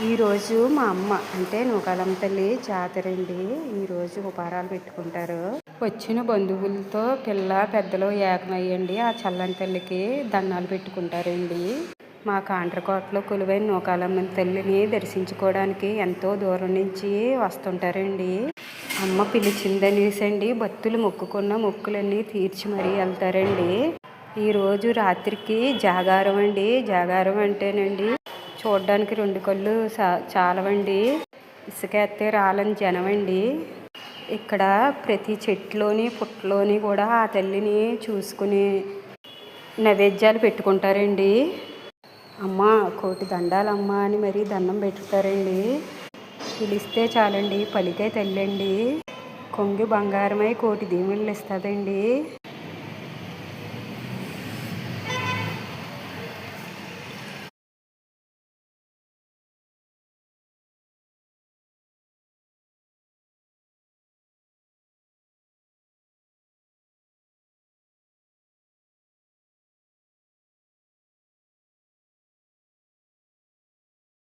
ఈరోజు మా అమ్మ అంటే నూకాలమ్మ తల్లి జాతర అండి. ఈరోజు ఉపహారాలు పెట్టుకుంటారు. వచ్చిన బంధువులతో పిల్ల పెద్దలు ఏకమయ్యండి ఆ చల్లని తల్లికి దండాలు పెట్టుకుంటారండి. మా కాండ్రకోటలో కొలువైన నూకాలమ్మ తల్లిని దర్శించుకోవడానికి ఎంతో దూరం నుంచి వస్తుంటారండి. అమ్మ పిలిచిందనేసి అండి భక్తులు మొక్కుకున్న మొక్కులన్నీ తీర్చి మరీ వెళ్తారండి. ఈరోజు రాత్రికి జాగారం అండి. జాగారం అంటేనండి చూడడానికి 2 కళ్ళు చాలవండి. ఇసుకేస్తే రాలని జనమండి. ఇక్కడ ప్రతి చెట్లోని పుట్టలోని కూడా ఆ తల్లిని చూసుకుని నైవేద్యాలు పెట్టుకుంటారండి. అమ్మ కోటి దండాలమ్మ అని మరీ దండం పెట్టుతారండి. పిలిస్తే చాలండి పలికే తల్లి అండి. కొంగు బంగారమై కోటి దీవెనలు ఇస్తుందండి.